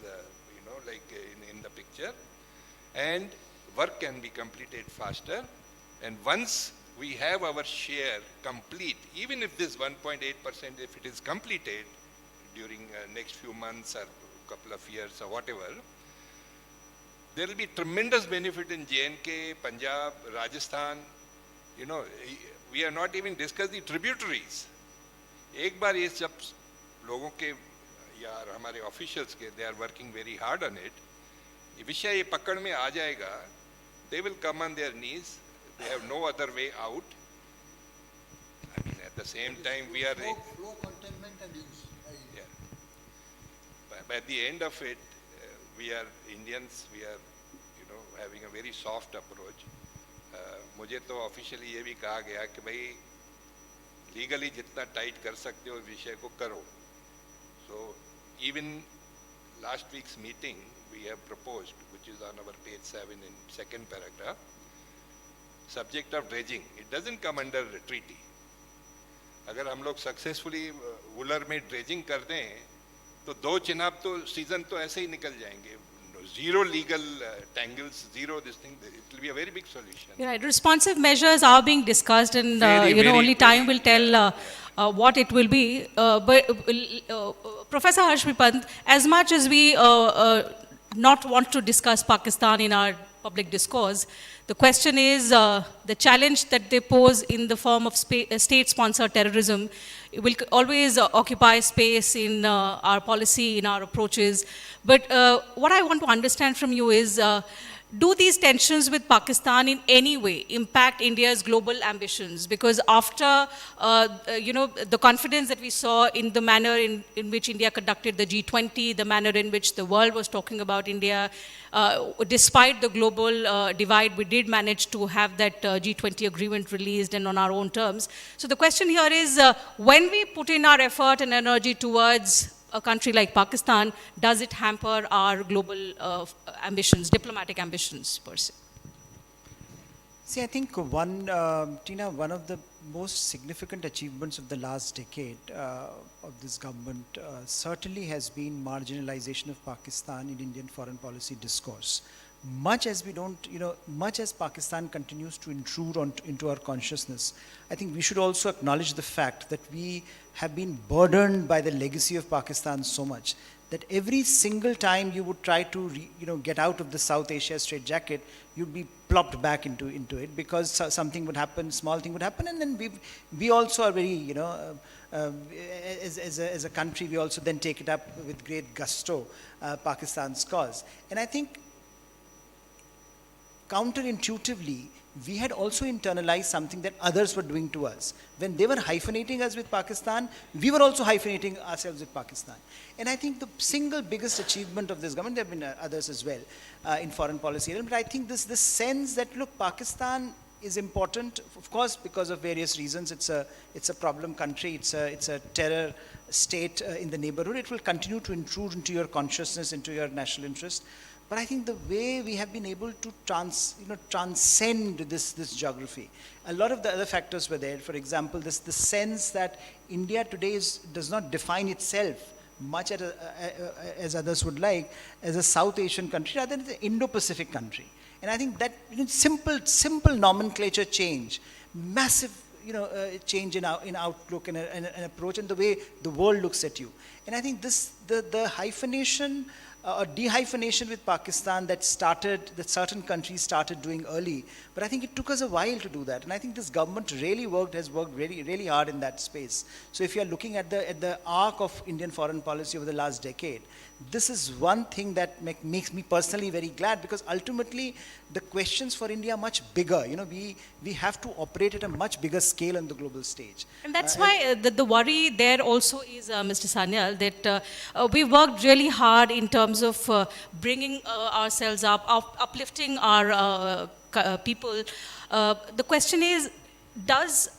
in the picture, and work can be completed faster. And once we have our share complete, even if this 1.8%, if it is completed during next few months or couple of years or whatever, there will be tremendous benefit in J&K, Punjab, Rajasthan. You know, we are not even discussed the tributaries. एक बार ये सब लोगों के या हमारे officials के, they are working very hard on it. ये विषय ये पकड़ में आ जाएगा, they will come on their knees. They have no other way out. I mean, at the same time, we are... Flow containment and use. Yeah. By the end of it, we are Indians, we are, having a very soft approach. मुझे तो officially ये भी कहा गया कि भाई legally जितना tight कर सकते हो विषय को करो. So even last week's meeting, we have proposed, which is on our page 7 in second paragraph, subject of dredging. It doesn't come under a treaty. अगर हम लोग successfully वुलर में dredging कर दें, तो 2 चिनाब तो सीजन तो ऐसे ही निकल जाएंगे. Zero legal tangles, zero this thing. It will be a very big solution. You're right. Responsive measures are being discussed, and Very only time will tell what it will be. But Professor Harsh Pant, as much as we not want to discuss Pakistan in our public discourse, the question is the challenge that they pose in the form of state-sponsored terrorism will always occupy space in our policy, in our approaches. But what I want to understand from you is, do these tensions with Pakistan in any way impact India's global ambitions? Because after, the confidence that we saw in the manner in which India conducted the G20, the manner in which the world was talking about India, despite the global divide, we did manage to have that G20 agreement released and on our own terms. So the question here is, when we put in our effort and energy towards a country like Pakistan, does it hamper our global ambitions, diplomatic ambitions per se? See, I think Tina, one of the most significant achievements of the last decade of this government certainly has been marginalization of Pakistan in Indian foreign policy discourse. Much as we don't, much as Pakistan continues to intrude into our consciousness, I think we should also acknowledge the fact that we have been burdened by the legacy of Pakistan so much that every single time you would try to, get out of the South Asia straitjacket, you'd be plopped back into it because something would happen, small thing would happen, and then we also are very, as a country, we also then take it up with great gusto, Pakistan's cause. And I think counterintuitively, we had also internalized something that others were doing to us. When they were hyphenating us with Pakistan, we were also hyphenating ourselves with Pakistan. And I think the single biggest achievement of this government, there have been others as well in foreign policy, but I think this sense that, look, Pakistan is important, of course, because of various reasons. It's a problem country, it's a terror state in the neighborhood. It will continue to intrude into your consciousness, into your national interest. But I think the way we have been able to transcend this geography, a lot of the other factors were there. For example, the sense that India today does not define itself much as others would like as a South Asian country rather than an Indo-Pacific country. And I think that simple nomenclature change, massive change in outlook and an approach and the way the world looks at you. And I think the hyphenation or dehyphenation with Pakistan that certain countries started doing early, but I think it took us a while to do that. And I think this government has worked really, really hard in that space. So if you are looking at the arc of Indian foreign policy over the last decade, this is one thing that makes me personally very glad, because ultimately the questions for India are much bigger. We have to operate at a much bigger scale on the global stage. And that's why the worry there also is, Mr. Sanyal, that we worked really hard in terms of bringing ourselves uplifting our people. The question is, does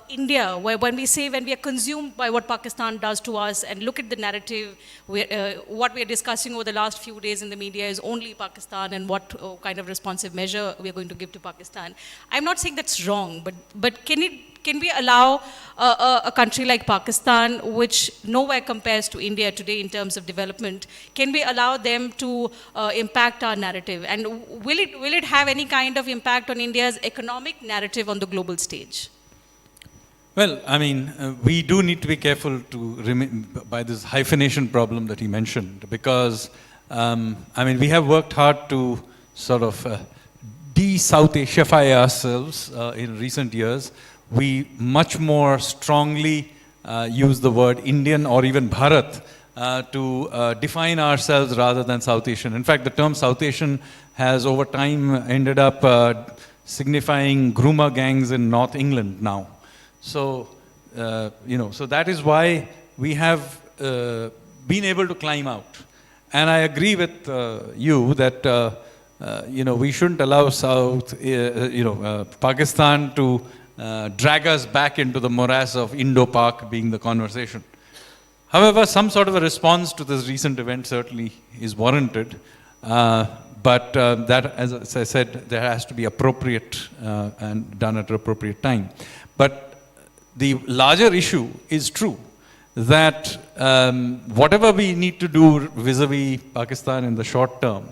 India, when we are consumed by what Pakistan does to us, and look at the narrative, what we are discussing over the last few days in the media is only Pakistan and what kind of responsive measure we are going to give to Pakistan. I'm not saying that's wrong, but can we allow a country like Pakistan, which nowhere compares to India today in terms of development, can we allow them to impact our narrative? And will it have any kind of impact on India's economic narrative on the global stage? Well, I mean, we do need to be careful by this hyphenation problem that he mentioned, because, I mean, we have worked hard to sort of de-South Asiafy ourselves in recent years. We much more strongly use the word Indian or even Bharat to define ourselves rather than South Asian. In fact, the term South Asian has over time ended up signifying groomer gangs in North England now. So, so that is why we have been able to climb out. And I agree with you that, we shouldn't allow Pakistan to drag us back into the morass of Indo-Pak being the conversation. However, some sort of a response to this recent event certainly is warranted. But that, as I said, there has to be appropriate and done at an appropriate time. But the larger issue is true, that whatever we need to do vis-a-vis Pakistan in the short term,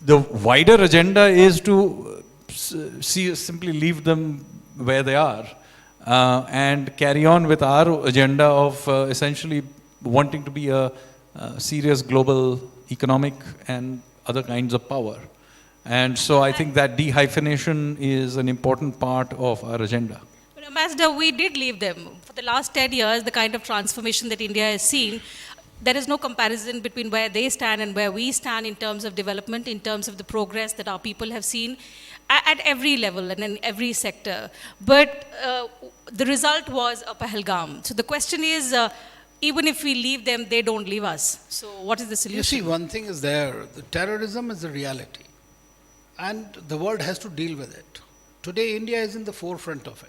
the wider agenda is to simply leave them where they are and carry on with our agenda of essentially wanting to be a serious global economic and other kinds of power. And so I think that dehyphenation is an important part of our agenda. Ambassador, we did leave them. For the last 10 years, the kind of transformation that India has seen, there is no comparison between where they stand and where we stand in terms of development, in terms of the progress that our people have seen at every level and in every sector. But the result was a Pahalgam. So the question is, even if we leave them, they don't leave us. So what is the solution? You see, one thing is there. The terrorism is a reality. And the world has to deal with it. Today, India is in the forefront of it.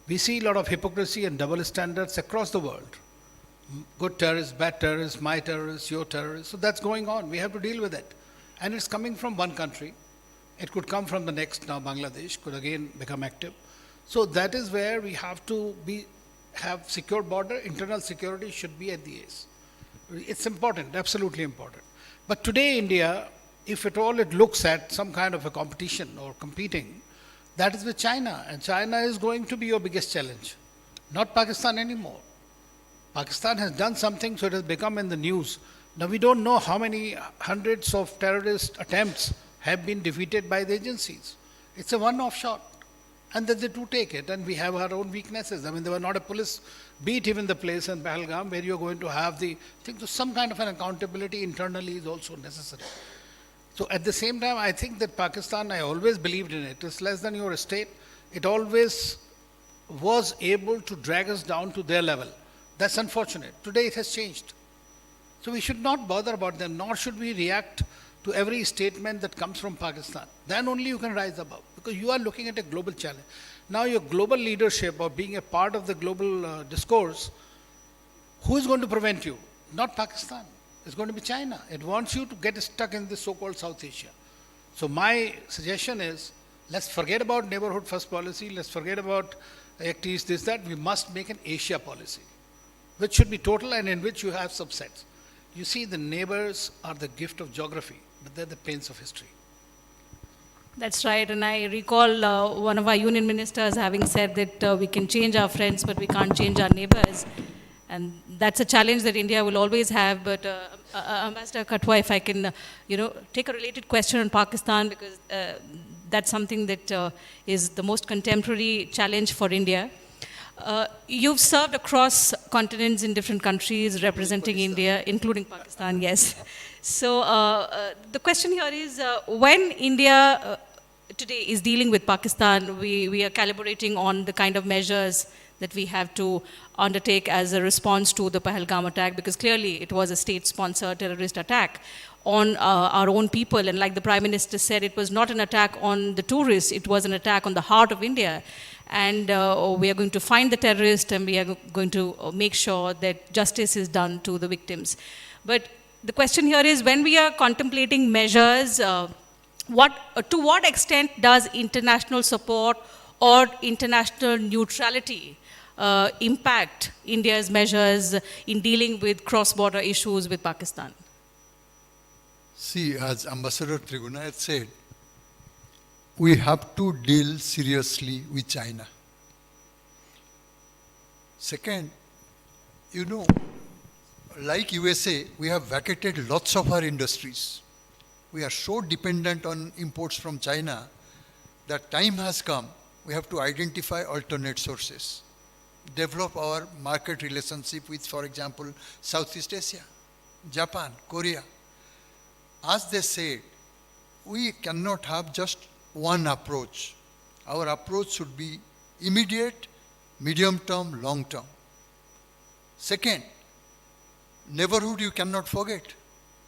We see a lot of hypocrisy and double standards across the world. Good terrorists, bad terrorists, my terrorists, your terrorists. So that's going on. We have to deal with it. And it's coming from one country. It could come from the next. Now Bangladesh could again become active. So that is where we have to have secure border. Internal security should be at the ace. It's important, absolutely important. But today India, if at all it looks at some kind of a competition or competing, that is with China, and China is going to be your biggest challenge, not Pakistan anymore. Pakistan has done something, so it has become in the news. Now we don't know how many hundreds of terrorist attempts have been defeated by the agencies. It's a one-off shot, and then they do take it, and we have our own weaknesses. I mean, there were not a police beat even the place in Pahalgam where you're going to have some kind of an accountability internally is also necessary. So at the same time, I think that Pakistan, I always believed in it. It's less than your state. It always was able to drag us down to their level. That's unfortunate. Today it has changed. So we should not bother about them, nor should we react to every statement that comes from Pakistan. Then only you can rise above, because you are looking at a global challenge. Now your global leadership or being a part of the global discourse, who is going to prevent you? Not Pakistan. It's going to be China. It wants you to get stuck in this so-called South Asia. So my suggestion is, let's forget about neighborhood first policy, let's forget about Act East, this, that. We must make an Asia policy, which should be total and in which you have subsets. You see, the neighbors are the gift of geography, but they're the pains of history. That's right, and I recall one of our union ministers having said that we can change our friends, but we can't change our neighbors. And that's a challenge that India will always have. But Ambassador Katwa, if I can, take a related question on Pakistan, because that's something that is the most contemporary challenge for India. You've served across continents in different countries, representing India, including Pakistan, yes. So the question here is, when India today is dealing with Pakistan, we are calibrating on the kind of measures that we have to undertake as a response to the Pahalgam attack, because clearly it was a state-sponsored terrorist attack on our own people. And like the Prime Minister said, it was not an attack on the tourists, it was an attack on the heart of India. And we are going to find the terrorist, and we are going to make sure that justice is done to the victims. But the question here is, when we are contemplating measures, to what extent does international support or international neutrality impact India's measures in dealing with cross-border issues with Pakistan? See, as Ambassador Triguna had said, we have to deal seriously with China. Second, like USA, we have vacated lots of our industries. We are so dependent on imports from China that time has come, we have to identify alternate sources, develop our market relationship with, for example, Southeast Asia, Japan, Korea. As they said, we cannot have just one approach. Our approach should be immediate, medium term, long term. Second, neighborhood you cannot forget.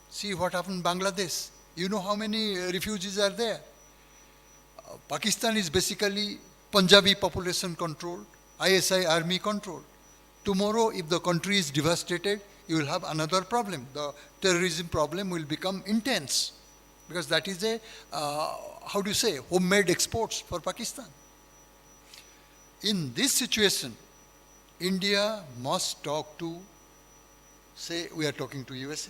See what happened in Bangladesh. You know how many refugees are there. Pakistan is basically Punjabi population controlled, ISI army controlled. Tomorrow, if the country is devastated, you will have another problem. The terrorism problem will become intense, because that is a, homemade exports for Pakistan. In this situation, India must talk to, say, we are talking to USA.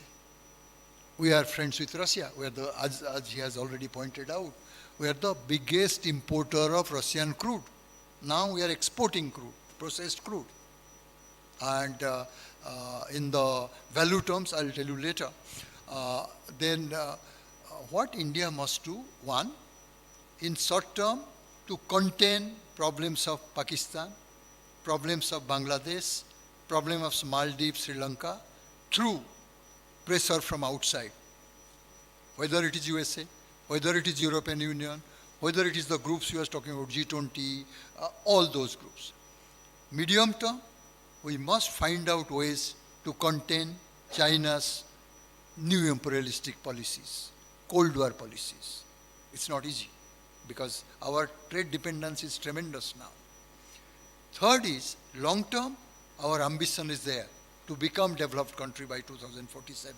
We are friends with Russia. We are as he has already pointed out, we are the biggest importer of Russian crude. Now we are exporting crude, processed crude. And in the value terms, I'll tell you later. What India must do, one, in short term, to contain problems of Pakistan, problems of Bangladesh, problem of Maldives, Sri Lanka, through pressure from outside, whether it is USA, whether it is European Union, whether it is the groups you are talking about, G20, all those groups. Medium term, we must find out ways to contain China's new imperialistic policies, Cold War policies. It's not easy, because our trade dependence is tremendous now. Third is, long term, our ambition is there to become developed country by 2047.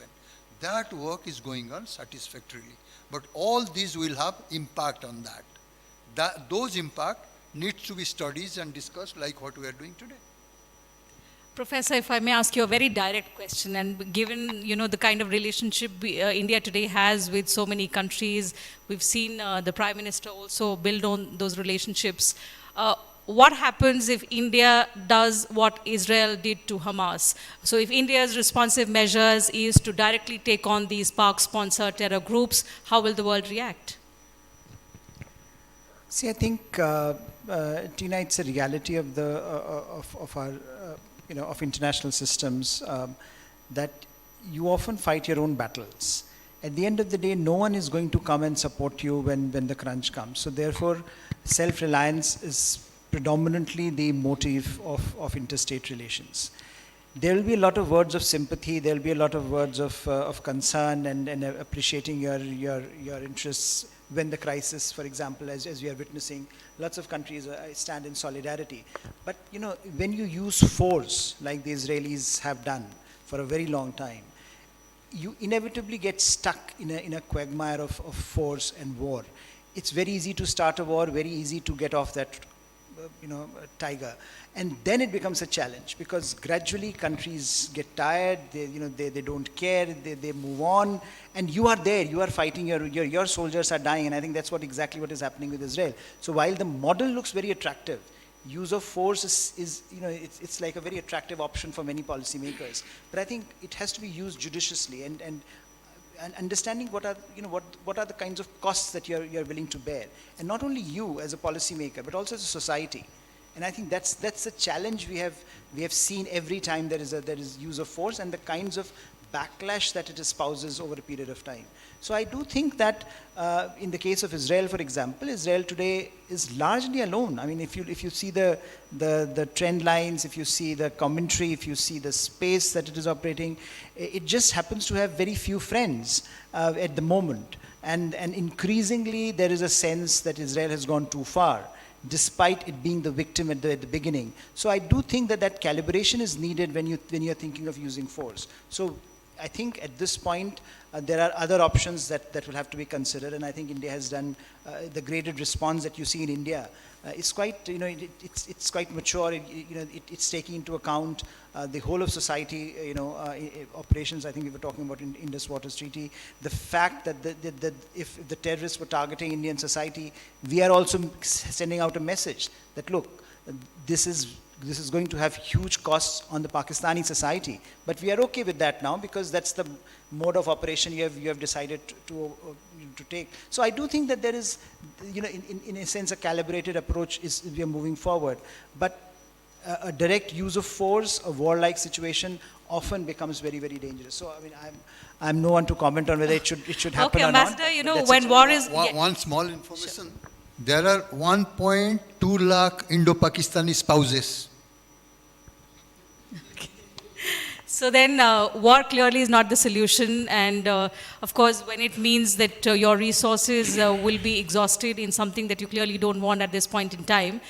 That work is going on satisfactorily. But all these will have impact on that. Those impact needs to be studied and discussed like what we are doing today. Professor, if I may ask you a very direct question, and given the kind of relationship India today has with so many countries, we've seen the Prime Minister also build on those relationships. What happens if India does what Israel did to Hamas? So if India's responsive measures is to directly take on these PAC-sponsored terror groups, how will the world react? See, I think, Tina, it's a reality of the of our of international systems that you often fight your own battles. At the end of the day, no one is going to come and support you when the crunch comes. So therefore, self-reliance is predominantly the motive of interstate relations. There will be a lot of words of sympathy, there will be a lot of words of concern and appreciating your interests when the crisis, for example, as we are witnessing, lots of countries stand in solidarity. But when you use force, like the Israelis have done for a very long time, you inevitably get stuck in a quagmire of force and war. It's very easy to start a war, very easy to get off that tiger. And then it becomes a challenge because gradually countries get tired, they don't care, they move on, and you are there, you are fighting, your soldiers are dying, and I think that's exactly what is happening with Israel. So while the model looks very attractive, use of force is it's like a very attractive option for many policymakers. But I think it has to be used judiciously and understanding what are the kinds of costs that you're willing to bear, and not only you as a policymaker, but also as a society. And I think that's a challenge we have seen every time there is use of force, and the kinds of backlash that it espouses over a period of time. So I do think that in the case of Israel, for example, Israel today is largely alone. I mean, if you see the trend lines, if you see the commentary, if you see the space that it is operating, it just happens to have very few friends at the moment. And increasingly there is a sense that Israel has gone too far, despite it being the victim at the beginning. So I do think that calibration is needed when you're thinking of using force. So I think at this point there are other options that will have to be considered, and I think India has done the graded response that you see in India. It's quite it's quite mature. It's taking into account the whole of society. Operations. I think we were talking about in Indus Waters Treaty. The fact that if the terrorists were targeting Indian society, we are also sending out a message that look, this is going to have huge costs on the Pakistani society, but we are okay with that now because that's the mode of operation you have decided to take. So I do think that there is, in a sense, a calibrated approach we are moving forward, but a direct use of force, a warlike situation, often becomes very, very dangerous. So I mean, I'm no one to comment on whether it should happen or not. Okay, Ambassador, when war is... One small information. Sure. There are 1.2 lakh Indo-Pakistani spouses. So then war clearly is not the solution, and of course when it means that your resources will be exhausted in something that you clearly don't want at this point in time.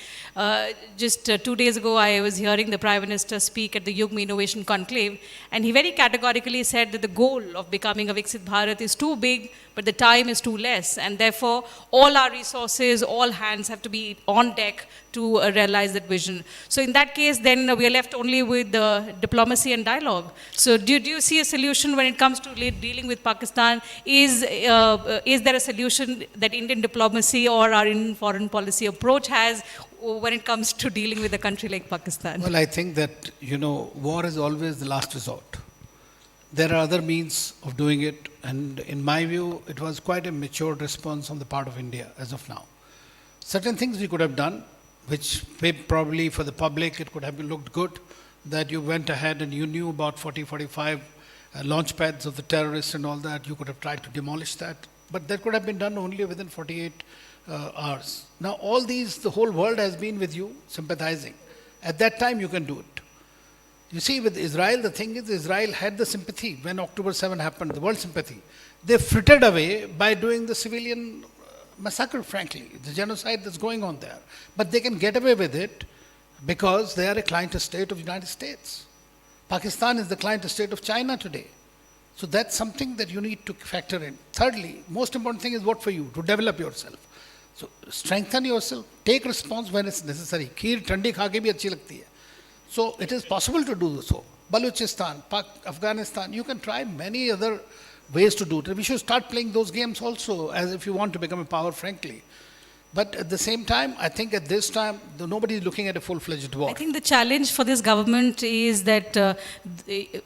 Just 2 days ago I was hearing the Prime Minister speak at the Yugma Innovation Conclave, and he very categorically said that the goal of becoming a Viksit Bharat is too big, but the time is too less, and therefore all our resources, all hands have to be on deck to realize that vision. So in that case, then we are left only with diplomacy and dialogue. So do you see a solution when it comes to dealing with Pakistan? Is there a solution that Indian diplomacy or our Indian foreign policy approach has when it comes to dealing with a country like Pakistan? Well, I think that, war is always the last resort. There are other means of doing it, and in my view, it was quite a mature response on the part of India as of now. Certain things we could have done, which probably for the public it could have looked good, that you went ahead and you knew about 40, 45 launch pads of the terrorists and all that. You could have tried to demolish that, but that could have been done only within 48 hours. Now all these, the whole world has been with you, sympathizing. At that time you can do it. You see, with Israel, the thing is, Israel had the sympathy when October 7 happened, the world sympathy. They frittered away by doing the civilian massacre, frankly, the genocide that's going on there. But they can get away with it because they are a client state of the United States. Pakistan is the client state of China today. So that's something that you need to factor in. Thirdly, most important thing is what for you? To develop yourself. So strengthen yourself, take response when it's necessary. Kheer thandi kha ke bhi achhi lagti hai. So it is possible to do so. Balochistan, Afghanistan, you can try many other ways to do it. We should start playing those games also, as if you want to become a power, frankly. But at the same time, I think at this time, nobody is looking at a full-fledged war. I think the challenge for this government is that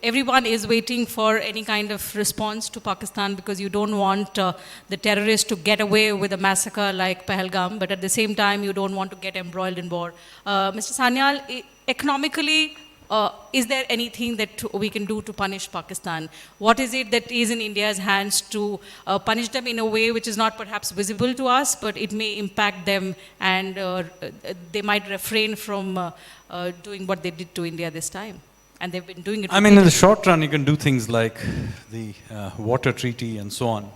everyone is waiting for any kind of response to Pakistan because you don't want the terrorists to get away with a massacre like Pahalgam, but at the same time, you don't want to get embroiled in war. Mr. Sanyal, economically, is there anything that we can do to punish Pakistan? What is it that is in India's hands to punish them in a way which is not perhaps visible to us, but it may impact them and they might refrain from doing what they did to India this time? And they've been doing it. I mean, in the short run, you can do things like the water treaty and so on.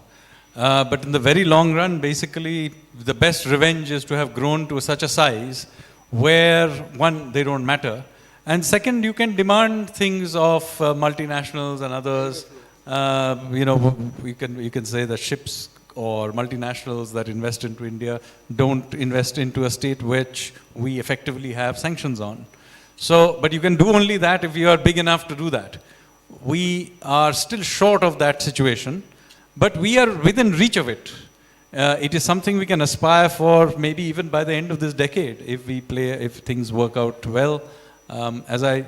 But in the very long run, basically, the best revenge is to have grown to such a size where, one, they don't matter, and second, you can demand things of multinationals and others. You can say the ships or multinationals that invest into India don't invest into a state which we effectively have sanctions on. So, but you can do only that if you are big enough to do that. We are still short of that situation, but we are within reach of it. It is something we can aspire for maybe even by the end of this decade if we if things work out well. As I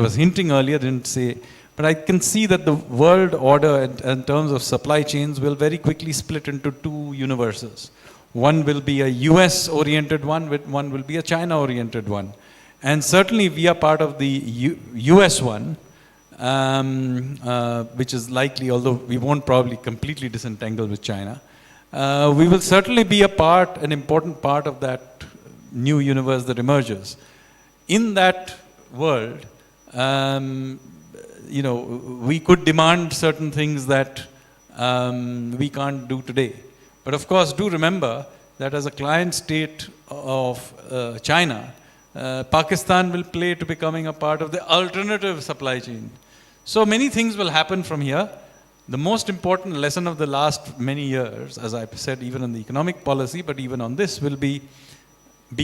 was hinting earlier, didn't say, but I can see that the world order in terms of supply chains will very quickly split into two universes. One will be a US-oriented one, one will be a China-oriented one. And certainly we are part of the US one, which is likely, although we won't probably completely disentangle with China. We will certainly be an important part of that new universe that emerges. In that world, we could demand certain things that we can't do today. But of course, do remember that as a client state of China, Pakistan will play to becoming a part of the alternative supply chain. So many things will happen from here. The most important lesson of the last many years, as I said, even on the economic policy, but even on this, will be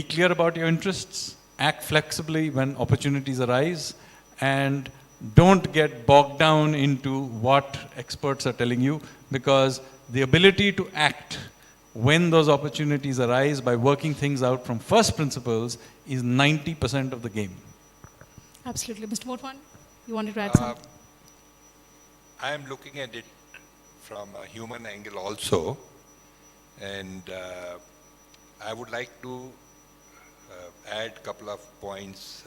clear about your interests, act flexibly when opportunities arise, and don't get bogged down into what experts are telling you, because the ability to act when those opportunities arise by working things out from first principles is 90% of the game. Absolutely. Mr. Motwan, you wanted to add something? I am looking at it from a human angle also, and I would like to add a couple of points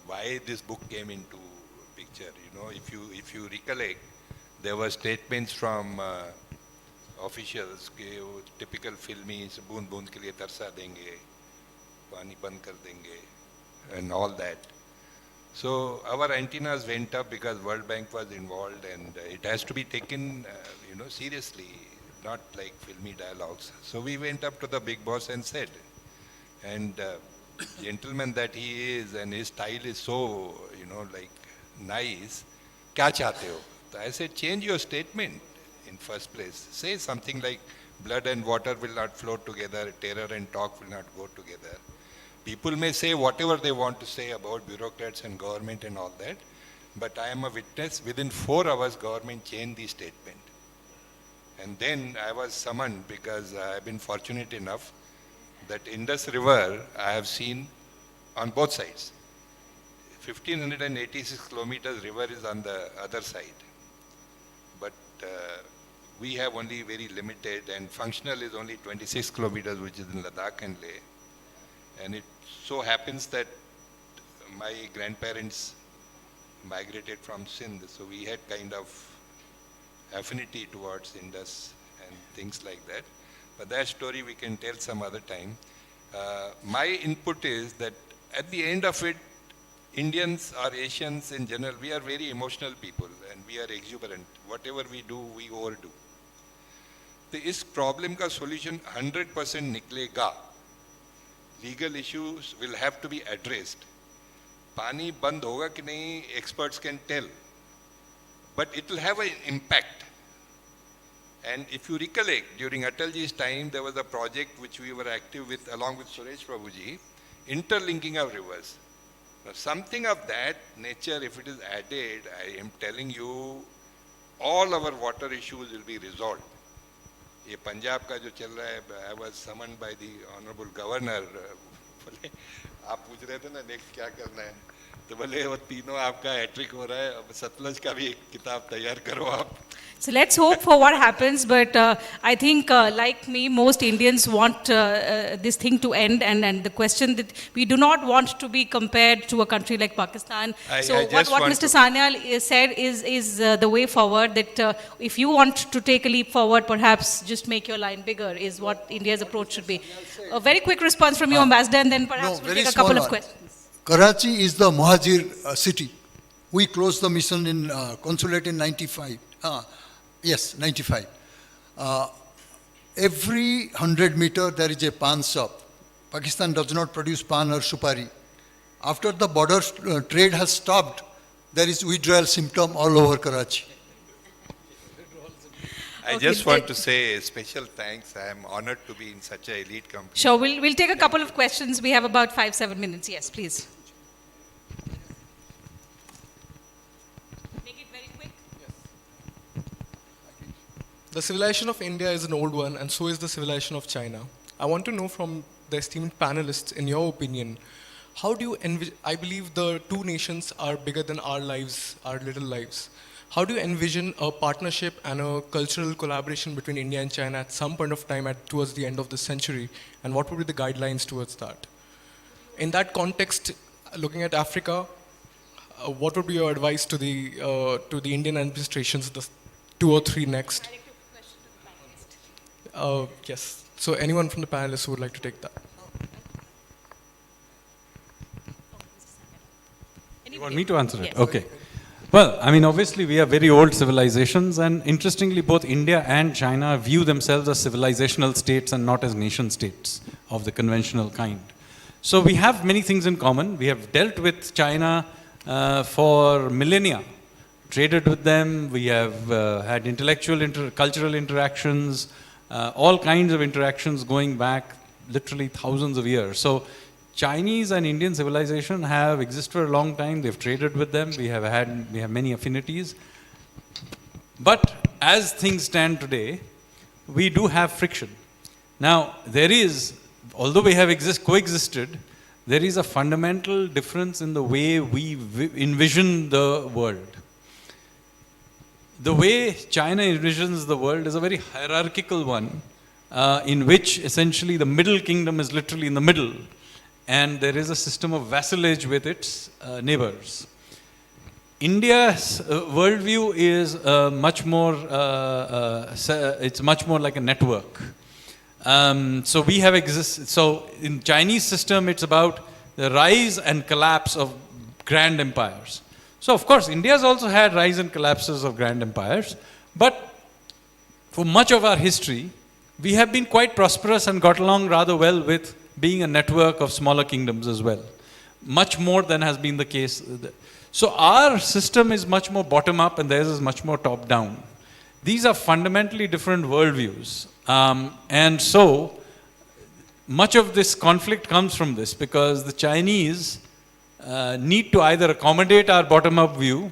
why this book came into picture. If you recollect, there were statements from officials कि वो typical filmy बूंद बूंद के लिए तरसा देंगे, पानी बंद कर देंगे, and all that. So our antennas went up because World Bank was involved, and it has to be taken, seriously, not like filmy dialogues. So we went up to the big boss and said, and gentleman that he is, and his style is so, nice, क्या चाहते हो? So I said, change your statement in first place. Say something like, blood and water will not flow together, terror and talk will not go together. People may say whatever they want to say about bureaucrats and government and all that, but I am a witness, within 4 hours government changed the statement. And then I was summoned because I have been fortunate enough that Indus River I have seen on both sides. 1586 kilometers river is on the other side. But we have only very limited, and functional is only 26 kilometers, which is in Ladakh and Leh. And it so happens that my grandparents migrated from Sindh, so we had kind of affinity towards Indus and things like that. But that story we can tell some other time. My input is that at the end of it, Indians or Asians in general, we are very emotional people and we are exuberant. Whatever we do, we overdo. तो इस problem का solution 100% निकलेगा. Legal issues will have to be addressed. पानी बंद होगा कि नहीं, experts can tell. But it will have an impact. And if you recollect, during Atalji's time, there was a project which we were active with, along with Suresh Prabhuji, interlinking of rivers. Now, something of that nature, if it is added, I am telling you, all our water issues will be resolved. ये पंजाब का जो चल रहा है, I was summoned by the Honorable Governor. बोले आप पूछ रहे थे ना नेक्स्ट क्या करना है, तो बोले वो तीनों आपका हैट्रिक हो रहा है, अब सतलज का भी एक किताब तैयार करो आप. So let's hope for what happens, but I think like me, most Indians want this thing to end, and the question that we do not want to be compared to a country like Pakistan. So what Mr. Sanyal said is the way forward, that if you want to take a leap forward, perhaps just make your line bigger is what India's approach should be. A very quick response from you, Ambassador, and then perhaps we'll take a couple of questions. Karachi is the Muhajir city. We closed the mission in consulate in 95. Yes, 95. Every 100 meter there is a pan shop. Pakistan does not produce pan or supari. After the border trade has stopped, there is withdrawal symptom all over Karachi. I Okay, just want to say a special thanks. I am honored to be in such a elite company. Sure, we'll take a couple of questions. We have about 5-7 minutes. Yes, please. Make it very quick. The civilization of India is an old one, and so is the civilization of China. I want to know from the esteemed panelists, in your opinion, how do you envision, I believe the two nations are bigger than our lives, our little lives. How do you envision a partnership and a cultural collaboration between India and China at some point of time towards the end of this century, and what would be the guidelines towards that? In that context, looking at Africa, what would be your advice to the Indian administrations, the 2 or 3 next? Yes. So anyone from the panelists who would like to take that? You want me to answer it? Yes. Okay. Well, I mean, obviously, we are very old civilizations, and interestingly, both India and China view themselves as civilizational states and not as nation states of the conventional kind. So we have many things in common. We have dealt with China for millennia, traded with them. We have had intellectual, cultural interactions, all kinds of interactions going back literally thousands of years. So Chinese and Indian civilization have existed for a long time. They've traded with them. We have many affinities. But as things stand today, we do have friction. Now, although we have coexisted, there is a fundamental difference in the way we envision the world. The way China envisions the world is a very hierarchical one, in which essentially the middle kingdom is literally in the middle, and there is a system of vassalage with its neighbors. India's worldview is much more, it's much more like a network. So we have so in Chinese system, it's about the rise and collapse of grand empires. So of course, India has also had rise and collapses of grand empires, but for much of our history, we have been quite prosperous and got along rather well with being a network of smaller kingdoms as well, much more than has been the case. So our system is much more bottom-up and theirs is much more top-down. These are fundamentally different worldviews. And so much of this conflict comes from this, because the Chinese need to either accommodate our bottom-up view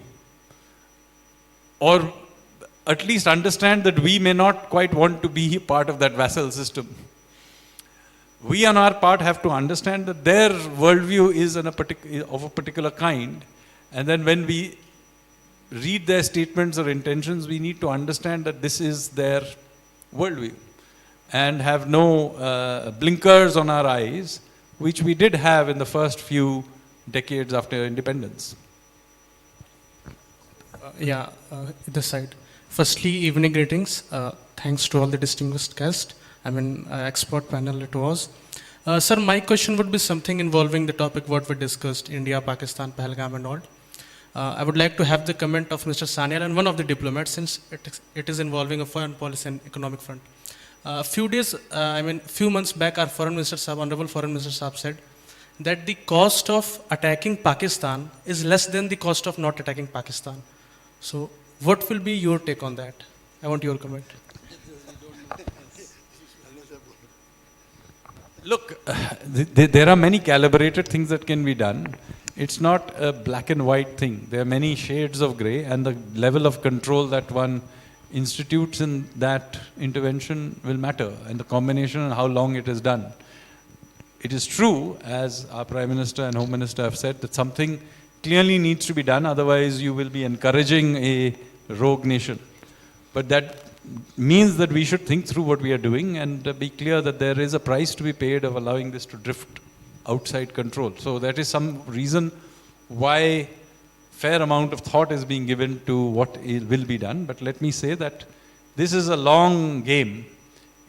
or at least understand that we may not quite want to be part of that vassal system. We on our part have to understand that their worldview is of a particular kind, and then when we read their statements or intentions, we need to understand that this is their worldview and have no blinkers on our eyes, which we did have in the first few decades after independence. This side. Firstly, evening greetings. Thanks to all the distinguished guests. Expert panel it was. Sir, my question would be something involving the topic what we discussed, India, Pakistan, Pahalgam and all. I would like to have the comment of Mr. Sanyal and one of the diplomats, since it is involving a foreign policy and economic front. Few months back, our Foreign Minister Sahab, Honorable Foreign Minister Sahab said that the cost of attacking Pakistan is less than the cost of not attacking Pakistan. So what will be your take on that? I want your comment. Look, there are many calibrated things that can be done. It's not a black and white thing. There are many shades of gray, and the level of control that one institutes in that intervention will matter, and the combination and how long it is done. It is true, as our Prime Minister and Home Minister have said, that something clearly needs to be done, otherwise you will be encouraging a rogue nation. But that means that we should think through what we are doing and be clear that there is a price to be paid of allowing this to drift outside control. So that is some reason why fair amount of thought is being given to what will be done. But let me say that this is a long game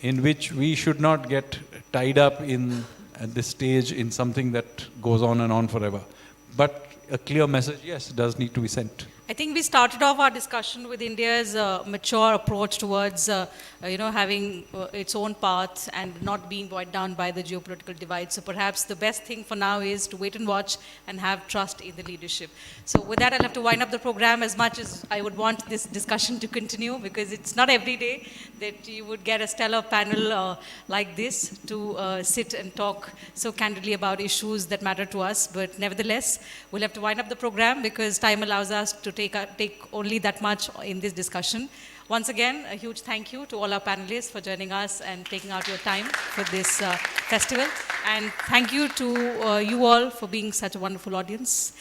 in which we should not get tied up at this stage in something that goes on and on forever. But a clear message, yes, does need to be sent. I think we started off our discussion with India's mature approach towards, having its own path and not being bogged down by the geopolitical divide. So perhaps the best thing for now is to wait and watch and have trust in the leadership. So with that, I'll have to wind up the program. As much as I would want this discussion to continue, because it's not every day that you would get a stellar panel like this to sit and talk so candidly about issues that matter to us. But nevertheless, we'll have to wind up the program because time allows us to take only that much in this discussion. Once again, a huge thank you to all our panelists for joining us and taking out your time for this festival. And thank you to you all for being such a wonderful audience.